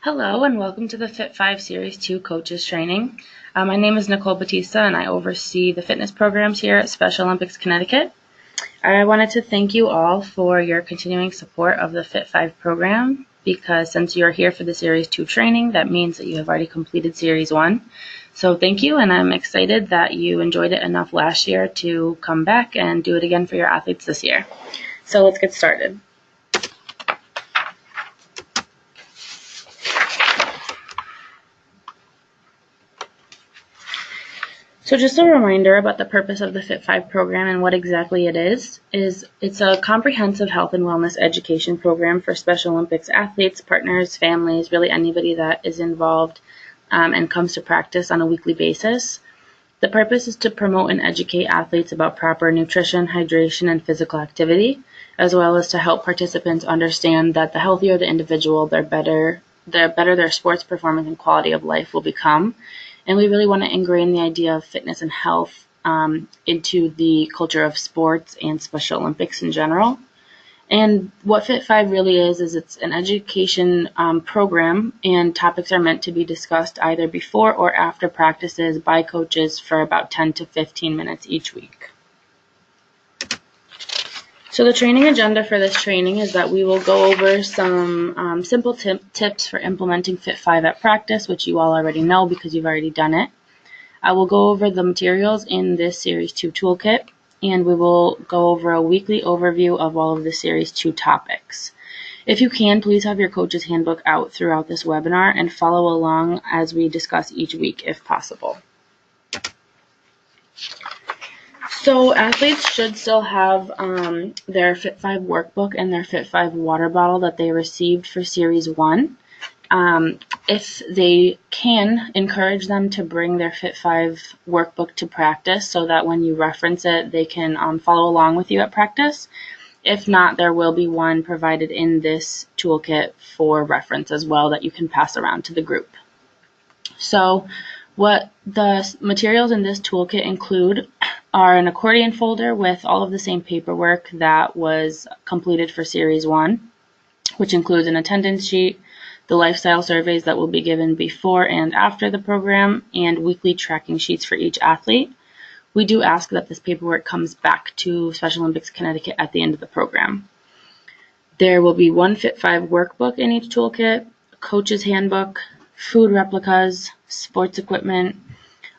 Hello and welcome to the Fit5 Series 2 Coaches Training. My name is Nicole Batista and I oversee the fitness programs here at Special Olympics Connecticut. I wanted to thank you all for your continuing support of the Fit5 program because since you're here for the Series 2 training, that means that you have already completed Series 1. So thank you, and I'm excited that you enjoyed it enough last year to come back and do it again for your athletes this year. So let's get started. So just a reminder about the purpose of the Fit5 program and what exactly it is it's a comprehensive health and wellness education program for Special Olympics athletes, partners, families, really anybody that is involved and comes to practice on a weekly basis. The purpose is to promote and educate athletes about proper nutrition, hydration, and physical activity, as well as to help participants understand that the healthier the individual, the better their sports performance and quality of life will become. And we really want to ingrain the idea of fitness and health into the culture of sports and Special Olympics in general. And what Fit5 really is it's an education program, and topics are meant to be discussed either before or after practices by coaches for about 10 to 15 minutes each week. So the training agenda for this training is that we will go over some simple tips for implementing Fit5 at practice, which you all already know because you've already done it. I will go over the materials in this Series 2 toolkit, and we will go over a weekly overview of all of the Series 2 topics. If you can, please have your coach's handbook out throughout this webinar and follow along as we discuss each week if possible. So athletes should still have their Fit5 workbook and their Fit5 water bottle that they received for Series 1. If they can, encourage them to bring their Fit5 workbook to practice so that when you reference it, they can follow along with you at practice. If not, there will be one provided in this toolkit for reference as well that you can pass around to the group. So what the materials in this toolkit include are an accordion folder with all of the same paperwork that was completed for Series 1, which includes an attendance sheet, the lifestyle surveys that will be given before and after the program, and weekly tracking sheets for each athlete. We do ask that this paperwork comes back to Special Olympics Connecticut at the end of the program. There will be one Fit5 workbook in each toolkit, a coach's handbook, food replicas, sports equipment,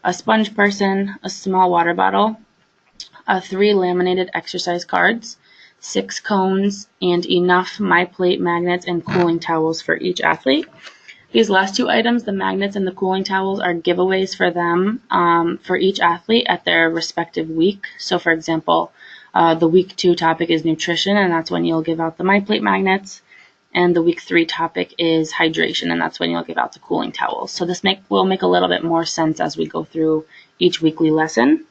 a sponge person, a small water bottle, 3 laminated exercise cards, 6 cones, and enough MyPlate magnets and cooling towels for each athlete. These last 2 items, the magnets and the cooling towels, are giveaways for them for each athlete at their respective week. So for example, the week 2 topic is nutrition, and that's when you'll give out the MyPlate magnets. And the week 3 topic is hydration, and that's when you'll give out the cooling towels. So this will make a little bit more sense as we go through each weekly lesson.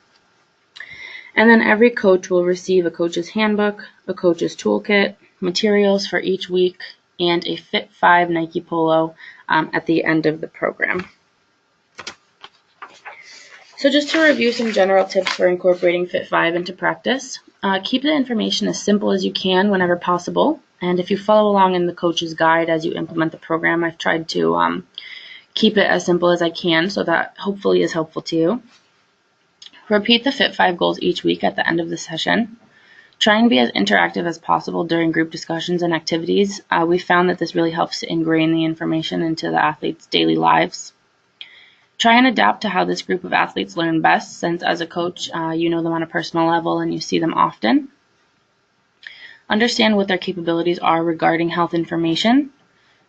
And then every coach will receive a coach's handbook, a coach's toolkit, materials for each week, and a Fit5 Nike Polo at the end of the program. So just to review some general tips for incorporating Fit5 into practice, keep the information as simple as you can whenever possible. And if you follow along in the coach's guide as you implement the program, I've tried to keep it as simple as I can, so that hopefully is helpful to you. Repeat the Fit5 goals each week at the end of the session. Try and be as interactive as possible during group discussions and activities. We found that this really helps to ingrain the information into the athletes' daily lives. Try and adapt to how this group of athletes learn best, since as a coach, you know them on a personal level and you see them often. Understand what their capabilities are regarding health information.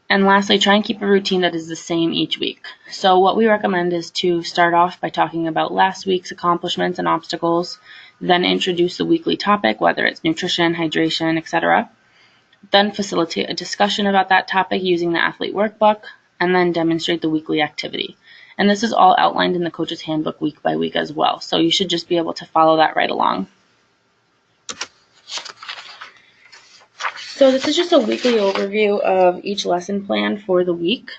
And lastly, try and keep a routine that is the same each week. So what we recommend is to start off by talking about last week's accomplishments and obstacles, then introduce the weekly topic, whether it's nutrition, hydration, etc. Then facilitate a discussion about that topic using the athlete workbook, and then demonstrate the weekly activity. And this is all outlined in the coach's handbook week by week as well, so you should just be able to follow that right along. So this is just a weekly overview of each lesson plan for the week.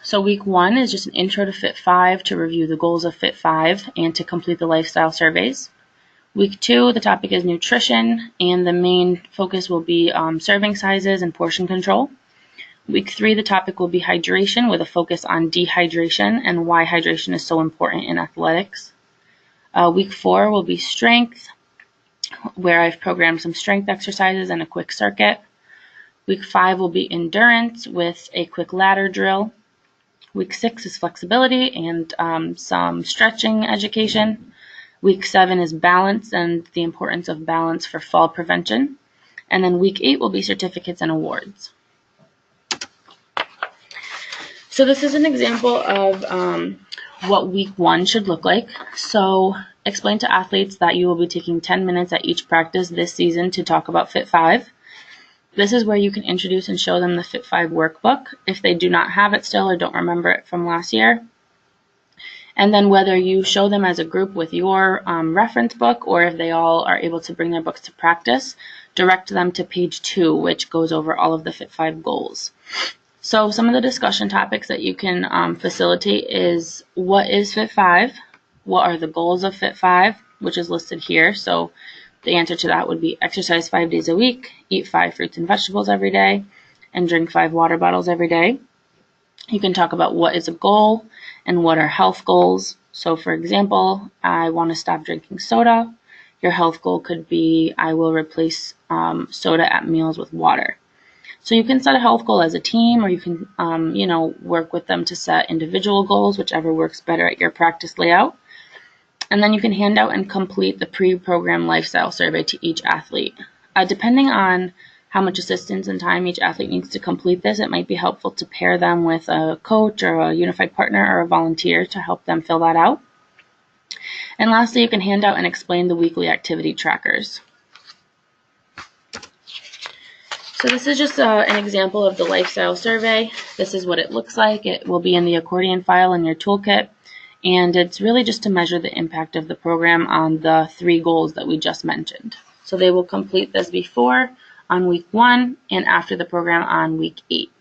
So week 1 is just an intro to Fit5 to review the goals of Fit5 and to complete the lifestyle surveys. Week 2, the topic is nutrition, and the main focus will be serving sizes and portion control. Week 3, the topic will be hydration with a focus on dehydration and why hydration is so important in athletics. Week 4 will be strength, where I've programmed some strength exercises and a quick circuit. Week 5 will be endurance with a quick ladder drill. Week 6 is flexibility and some stretching education. Week 7 is balance and the importance of balance for fall prevention. And then week 8 will be certificates and awards. So this is an example of what week 1 should look like. So explain to athletes that you will be taking 10 minutes at each practice this season to talk about Fit 5. This is where you can introduce and show them the Fit 5 workbook if they do not have it still or don't remember it from last year. And then whether you show them as a group with your reference book or if they all are able to bring their books to practice, direct them to page 2, which goes over all of the Fit 5 goals. So some of the discussion topics that you can facilitate is what is Fit 5? What are the goals of Fit 5, which is listed here. So the answer to that would be exercise 5 days a week, eat 5 fruits and vegetables every day, and drink 5 water bottles every day. You can talk about what is a goal and what are health goals. So for example, I want to stop drinking soda. Your health goal could be I will replace soda at meals with water. So you can set a health goal as a team, or you can, work with them to set individual goals, whichever works better at your practice layout. And then you can hand out and complete the pre-program lifestyle survey to each athlete. Depending on how much assistance and time each athlete needs to complete this, it might be helpful to pair them with a coach or a unified partner or a volunteer to help them fill that out. And lastly, you can hand out and explain the weekly activity trackers. So this is just an example of the lifestyle survey. This is what it looks like. It will be in the accordion file in your toolkit. And it's really just to measure the impact of the program on the 3 goals that we just mentioned. So they will complete this before on week 1 and after the program on week 8.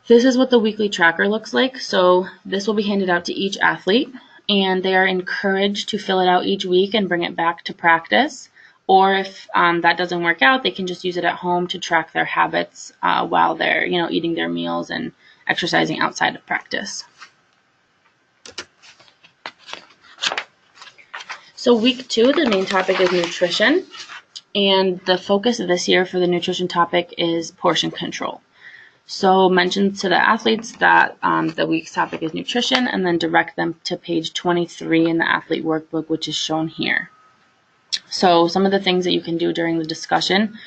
This is what the weekly tracker looks like. So this will be handed out to each athlete, and they are encouraged to fill it out each week and bring it back to practice. Or if that doesn't work out, they can just use it at home to track their habits while they're, eating their meals and exercising outside of practice. So week 2, the main topic is nutrition. And the focus of this year for the nutrition topic is portion control. So mention to the athletes that the week's topic is nutrition, and then direct them to page 23 in the athlete workbook, which is shown here. So some of the things that you can do during the discussion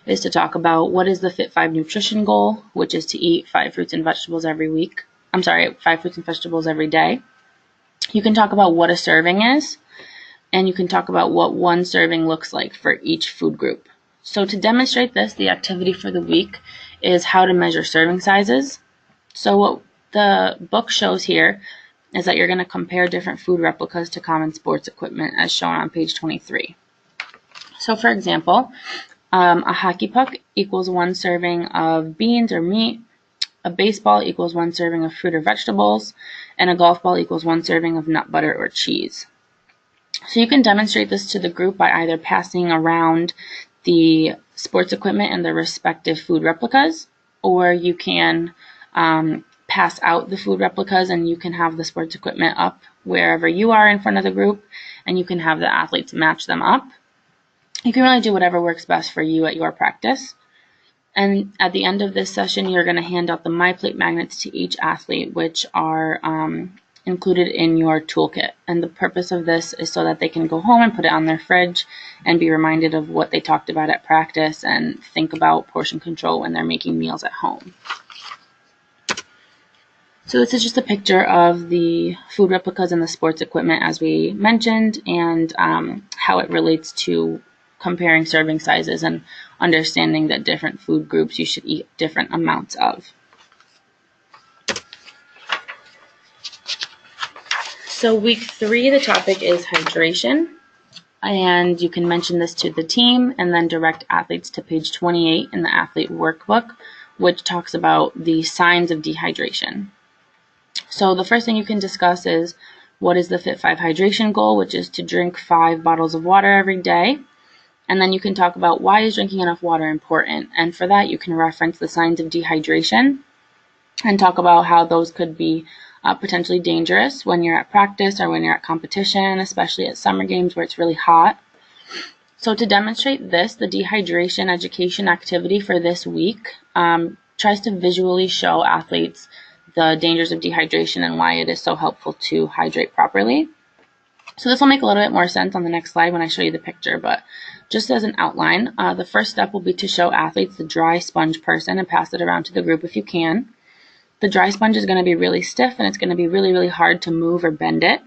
is to talk about what is the Fit 5 nutrition goal, which is to eat 5 fruits and vegetables every week. 5 fruits and vegetables every day. You can talk about what a serving is, and you can talk about what one serving looks like for each food group. So to demonstrate this, the activity for the week is how to measure serving sizes. So what the book shows here is that you're going to compare different food replicas to common sports equipment as shown on page 23. So for example, a hockey puck equals 1 serving of beans or meat, a baseball equals 1 serving of fruit or vegetables, and a golf ball equals 1 serving of nut butter or cheese. So you can demonstrate this to the group by either passing around the sports equipment and the respective food replicas, or you can pass out the food replicas and you can have the sports equipment up wherever you are in front of the group, and you can have the athletes match them up. You can really do whatever works best for you at your practice. And at the end of this session, you're going to hand out the MyPlate magnets to each athlete, which are included in your toolkit. And the purpose of this is so that they can go home and put it on their fridge and be reminded of what they talked about at practice and think about portion control when they're making meals at home. So this is just a picture of the food replicas and the sports equipment as we mentioned, and how it relates to comparing serving sizes and understanding that different food groups you should eat different amounts of. So week 3, the topic is hydration, and you can mention this to the team and then direct athletes to page 28 in the athlete workbook, which talks about the signs of dehydration. So the first thing you can discuss is what is the Fit 5 hydration goal, which is to drink 5 bottles of water every day. And then you can talk about why is drinking enough water important. And for that, you can reference the signs of dehydration and talk about how those could be potentially dangerous when you're at practice or when you're at competition, especially at summer games where it's really hot. So to demonstrate this, the dehydration education activity for this week tries to visually show athletes the dangers of dehydration and why it is so helpful to hydrate properly. So this will make a little bit more sense on the next slide when I show you the picture, but just as an outline, the first step will be to show athletes the dry sponge person and pass it around to the group if you can. The dry sponge is going to be really stiff and it's going to be really, really hard to move or bend it.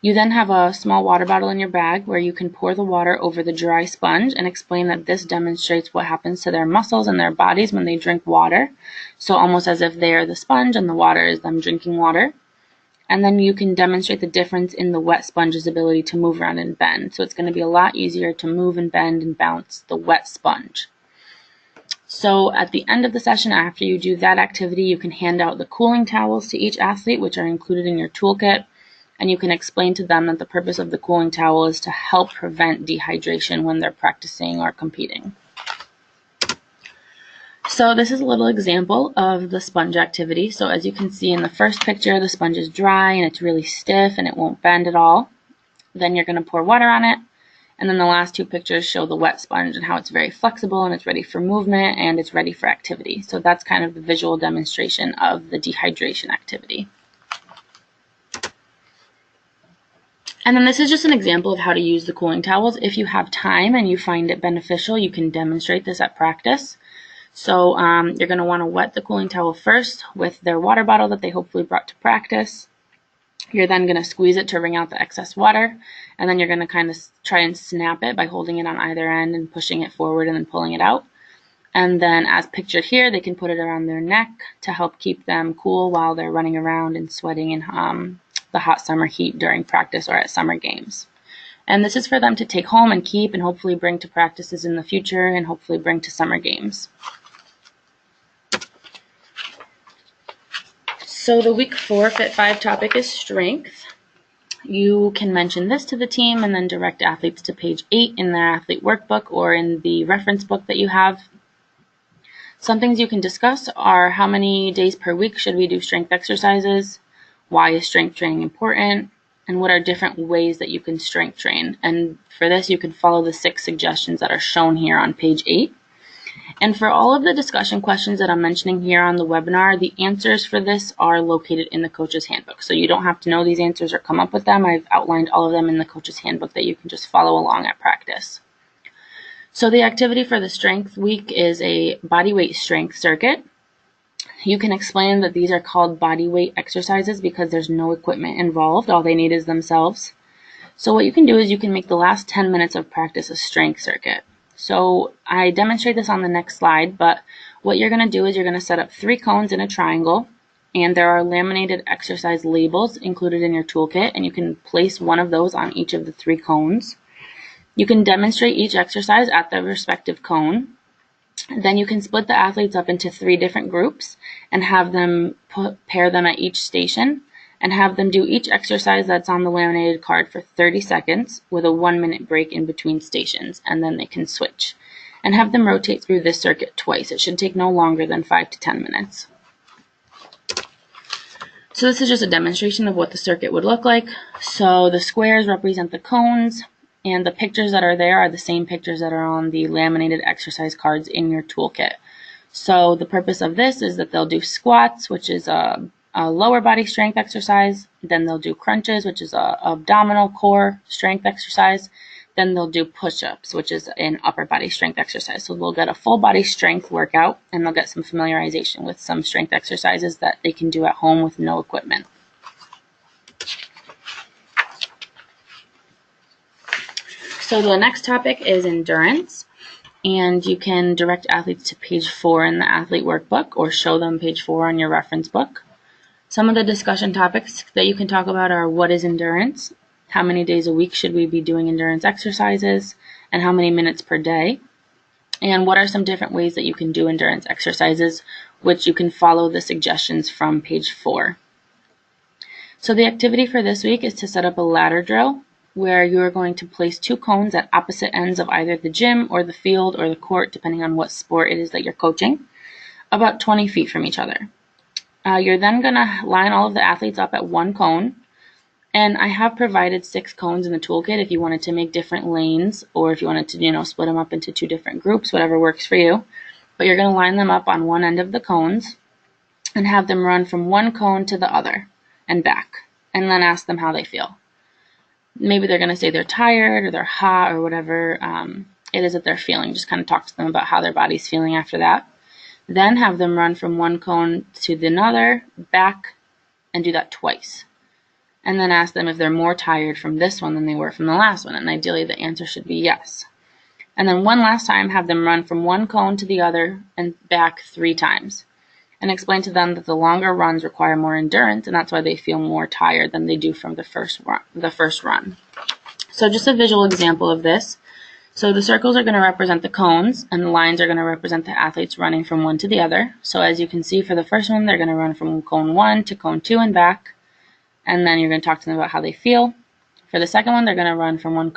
You then have a small water bottle in your bag where you can pour the water over the dry sponge and explain that this demonstrates what happens to their muscles and their bodies when they drink water. So almost as if they are the sponge and the water is them drinking water. And then you can demonstrate the difference in the wet sponge's ability to move around and bend. So it's going to be a lot easier to move and bend and bounce the wet sponge. So at the end of the session, after you do that activity, you can hand out the cooling towels to each athlete, which are included in your toolkit. And you can explain to them that the purpose of the cooling towel is to help prevent dehydration when they're practicing or competing. So this is a little example of the sponge activity. So as you can see in the first picture, the sponge is dry and it's really stiff and it won't bend at all. Then you're going to pour water on it. And then the last two pictures show the wet sponge and how it's very flexible and it's ready for movement and it's ready for activity. So that's kind of the visual demonstration of the dehydration activity. And then this is just an example of how to use the cooling towels. If you have time and you find it beneficial, you can demonstrate this at practice. So you're going to want to wet the cooling towel first with their water bottle that they hopefully brought to practice. You're then going to squeeze it to wring out the excess water, and then you're going to kind of try and snap it by holding it on either end and pushing it forward and then pulling it out. And then as pictured here, they can put it around their neck to help keep them cool while they're running around and sweating in the hot summer heat during practice or at summer games. And this is for them to take home and keep and hopefully bring to practices in the future and hopefully bring to summer games. So the week 4 Fit 5 topic is strength. You can mention this to the team and then direct athletes to page 8 in their athlete workbook or in the reference book that you have. Some things you can discuss are how many days per week should we do strength exercises, why is strength training important, and what are different ways that you can strength train. And for this, you can follow the 6 suggestions that are shown here on page 8. And for all of the discussion questions that I'm mentioning here on the webinar, the answers for this are located in the coach's handbook. So you don't have to know these answers or come up with them. I've outlined all of them in the coach's handbook that you can just follow along at practice. So the activity for the strength week is a body weight strength circuit. You can explain that these are called body weight exercises because there's no equipment involved. All they need is themselves. So what you can do is you can make the last 10 minutes of practice a strength circuit. So I demonstrate this on the next slide, but what you're going to do is you're going to set up 3 cones in a triangle, and there are laminated exercise labels included in your toolkit, and you can place one of those on each of the 3 cones. You can demonstrate each exercise at the respective cone. Then you can split the athletes up into 3 different groups and have them pair them at each station and have them do each exercise that's on the laminated card for 30 seconds with a 1-minute break in between stations, and then they can switch. And have them rotate through this circuit twice. It should take no longer than 5 to 10 minutes. So this is just a demonstration of what the circuit would look like. So the squares represent the cones, and the pictures that are there are the same pictures that are on the laminated exercise cards in your toolkit. So the purpose of this is that they'll do squats, which is a lower body strength exercise. Then they'll do crunches, which is a abdominal core strength exercise. Then they'll do push-ups, which is an upper body strength exercise. So they'll get a full body strength workout, and they'll get some familiarization with some strength exercises that they can do at home with no equipment. So the next topic is endurance, and you can direct athletes to page 4 in the athlete workbook or show them page 4 on your reference book. Some of the discussion topics that you can talk about are what is endurance, how many days a week should we be doing endurance exercises, and how many minutes per day, and what are some different ways that you can do endurance exercises, which you can follow the suggestions from page 4. So the activity for this week is to set up a ladder drill. where you are going to place 2 cones at opposite ends of either the gym or the field or the court, depending on what sport it is that you're coaching, about 20 feet from each other. You're then going to line all of the athletes up at 1 cone, and I have provided 6 cones in the toolkit if you wanted to make different lanes or if you wanted to, split them up into 2 different groups, whatever works for you. But you're going to line them up on one end of the cones and have them run from one cone to the other and back, and then ask them how they feel. Maybe they're going to say they're tired or they're hot or whatever it is that they're feeling. Just kind of talk to them about how their body's feeling after that. Then have them run from one cone to another, back, and do that twice. And then ask them if they're more tired from this one than they were from the last one. And ideally the answer should be yes. And then one last time, have them run from one cone to the other and back 3 times. And explain to them that the longer runs require more endurance, and that's why they feel more tired than they do from the first run. So just a visual example of this. So the circles are going to represent the cones, and the lines are going to represent the athletes running from one to the other. So as you can see, for the first one, they're going to run from cone 1 to cone 2 and back. And then you're going to talk to them about how they feel. For the second one, they're going to run from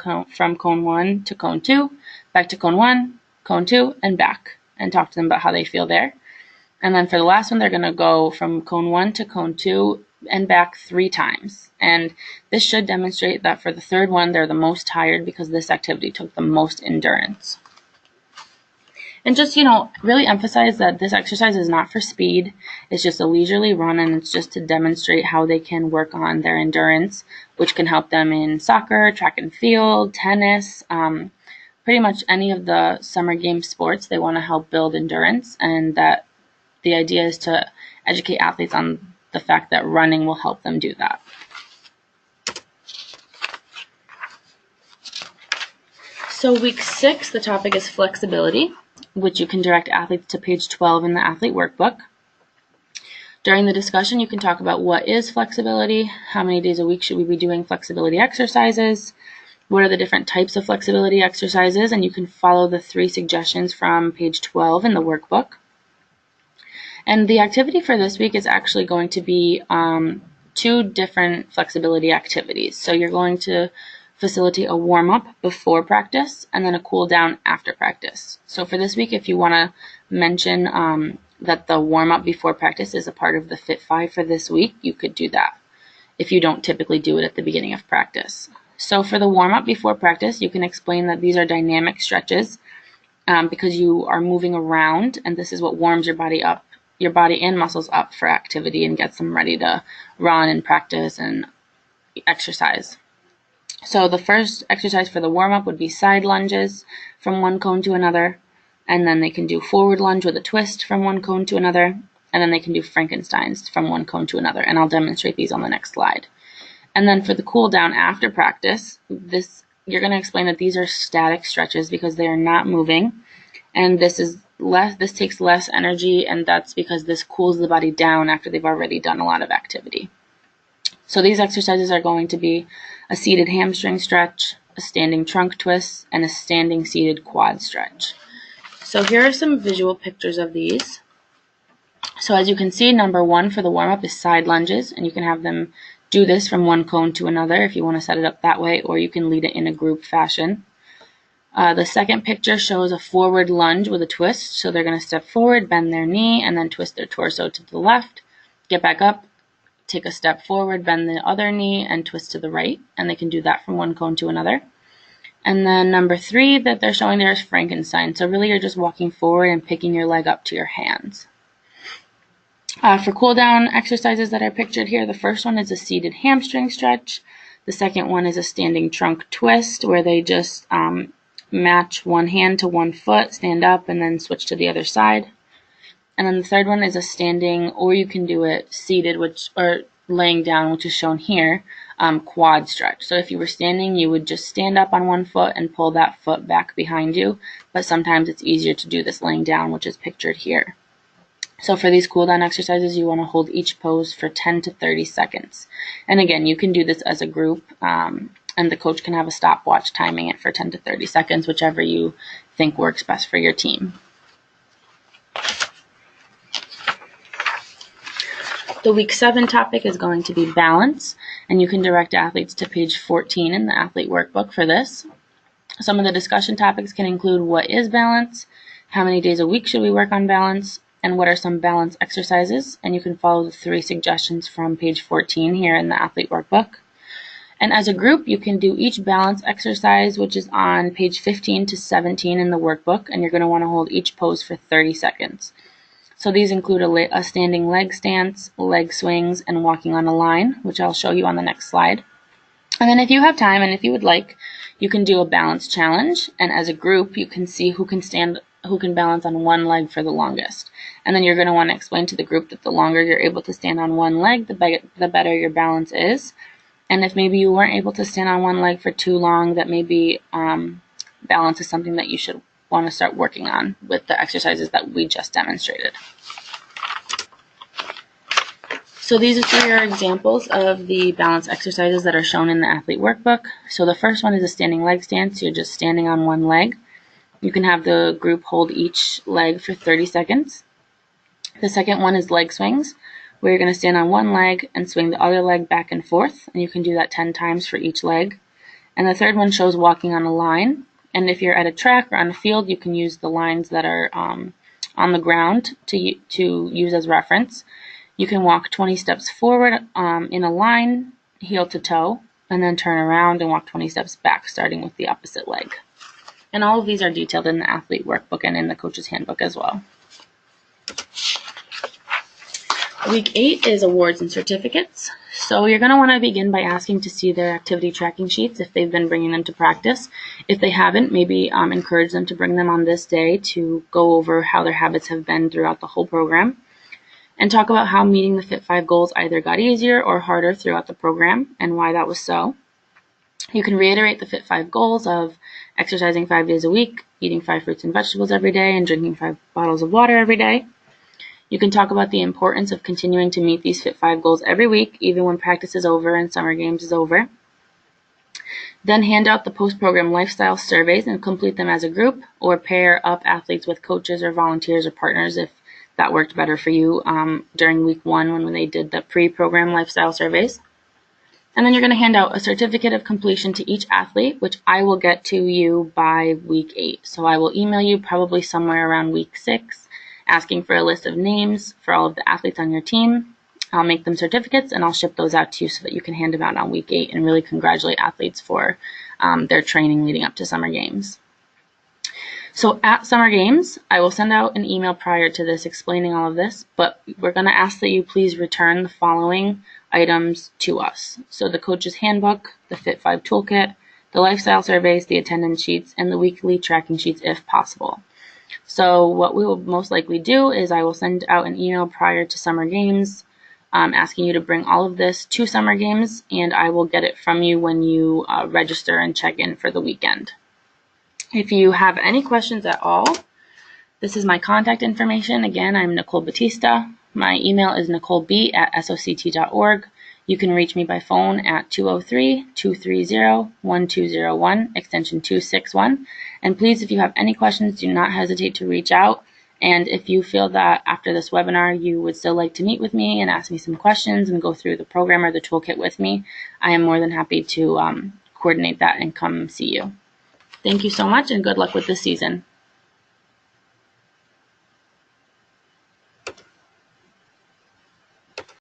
cone 1 to cone 2, back to cone 1, cone 2, and back, and talk to them about how they feel there. And then for the last one, they're going to go from cone 1 to cone 2 and back 3 times. And this should demonstrate that for the third one, they're the most tired because this activity took the most endurance. And just, really emphasize that this exercise is not for speed. It's just a leisurely run, and it's just to demonstrate how they can work on their endurance, which can help them in soccer, track and field, tennis, pretty much any of the summer game sports. They want to help build endurance, and that the idea is to educate athletes on the fact that running will help them do that. So week 6, the topic is flexibility, which you can direct athletes to page 12 in the athlete workbook. During the discussion, you can talk about what is flexibility, how many days a week should we be doing flexibility exercises, what are the different types of flexibility exercises, and you can follow the 3 suggestions from page 12 in the workbook. And the activity for this week is actually going to be 2 different flexibility activities. So you're going to facilitate a warm-up before practice and then a cool-down after practice. So for this week, if you want to mention that the warm-up before practice is a part of the Fit 5 for this week, you could do that if you don't typically do it at the beginning of practice. So for the warm-up before practice, you can explain that these are dynamic stretches because you are moving around, and this is what warms your body up, your body and muscles up for activity and gets them ready to run and practice and exercise. So the first exercise for the warm-up would be side lunges from one cone to another, and then they can do forward lunge with a twist from one cone to another, and then they can do Frankensteins from one cone to another, and I'll demonstrate these on the next slide. And then for the cool down after practice, you're going to explain that these are static stretches because they are not moving, and this takes less energy, and that's because this cools the body down after they've already done a lot of activity. So these exercises are going to be a seated hamstring stretch, a standing trunk twist, and a standing seated quad stretch. So here are some visual pictures of these. So as you can see, number 1 for the warm-up is side lunges, and you can have them do this from one cone to another if you want to set it up that way, or you can lead it in a group fashion. The second picture shows a forward lunge with a twist. So they're going to step forward, bend their knee, and then twist their torso to the left, get back up, take a step forward, bend the other knee, and twist to the right. And they can do that from one cone to another. And then number 3 that they're showing there is Frankenstein. So really you're just walking forward and picking your leg up to your hands. For cool down exercises that are pictured here, the first one is a seated hamstring stretch. The second one is a standing trunk twist where they just match one hand to one foot, stand up, and then switch to the other side. And then the third one is a standing, or you can do it seated, or laying down, which is shown here, quad stretch. So if you were standing, you would just stand up on one foot and pull that foot back behind you, but sometimes it's easier to do this laying down, which is pictured here. So for these cool down exercises, you want to hold each pose for 10 to 30 seconds. And again, you can do this as a group, and the coach can have a stopwatch timing it for 10 to 30 seconds, whichever you think works best for your team. The week 7 topic is going to be balance, and you can direct athletes to page 14 in the athlete workbook for this. Some of the discussion topics can include what is balance, how many days a week should we work on balance, and what are some balance exercises, and you can follow the 3 suggestions from page 14 here in the athlete workbook. And as a group, you can do each balance exercise, which is on page 15 to 17 in the workbook, and you're going to want to hold each pose for 30 seconds. So these include a standing leg stance, leg swings, and walking on a line, which I'll show you on the next slide. And then if you have time and if you would like, you can do a balance challenge, and as a group, you can see who can balance on one leg for the longest. And then you're going to want to explain to the group that the longer you're able to stand on one leg, the better your balance is. And if maybe you weren't able to stand on one leg for too long, that maybe balance is something that you should want to start working on with the exercises that we just demonstrated. So these are your examples of the balance exercises that are shown in the athlete workbook. So the first one is a standing leg stance. You're just standing on one leg. You can have the group hold each leg for 30 seconds. The second one is leg swings, where you're going to stand on one leg and swing the other leg back and forth, and you can do that 10 times for each leg. And the third one shows walking on a line, and if you're at a track or on a field, you can use the lines that are on the ground to use as reference. You can walk 20 steps forward in a line, heel to toe, and then turn around and walk 20 steps back, starting with the opposite leg. And all of these are detailed in the athlete workbook and in the coach's handbook as well. Week 8 is awards and certificates. So you're going to want to begin by asking to see their activity tracking sheets if they've been bringing them to practice. If they haven't, maybe encourage them to bring them on this day to go over how their habits have been throughout the whole program. And talk about how meeting the Fit 5 goals either got easier or harder throughout the program and why that was so. You can reiterate the Fit 5 goals of exercising 5 days a week, eating 5 fruits and vegetables every day, and drinking 5 bottles of water every day. You can talk about the importance of continuing to meet these Fit 5 goals every week, even when practice is over and summer games is over. Then hand out the post-program lifestyle surveys and complete them as a group, or pair up athletes with coaches or volunteers or partners if that worked better for you during week 1 when they did the pre-program lifestyle surveys. And then you're going to hand out a certificate of completion to each athlete, which I will get to you by week 8. So I will email you probably somewhere around week 6, asking for a list of names for all of the athletes on your team. I'll make them certificates and I'll ship those out to you so that you can hand them out on week 8 and really congratulate athletes for their training leading up to summer games. So at summer games, I will send out an email prior to this explaining all of this, but we're going to ask that you please return the following items to us. So the coach's handbook, the Fit 5 toolkit, the lifestyle surveys, the attendance sheets, and the weekly tracking sheets if possible. So what we will most likely do is I will send out an email prior to summer games asking you to bring all of this to summer games, and I will get it from you when you register and check in for the weekend. If you have any questions at all, this is my contact information. Again, I'm Nicole Batista. My email is nicoleb@soct.org. You can reach me by phone at 203-230-1201, extension 261. And please, if you have any questions, do not hesitate to reach out. And if you feel that after this webinar you would still like to meet with me and ask me some questions and go through the program or the toolkit with me, I am more than happy to coordinate that and come see you. Thank you so much and good luck with this season.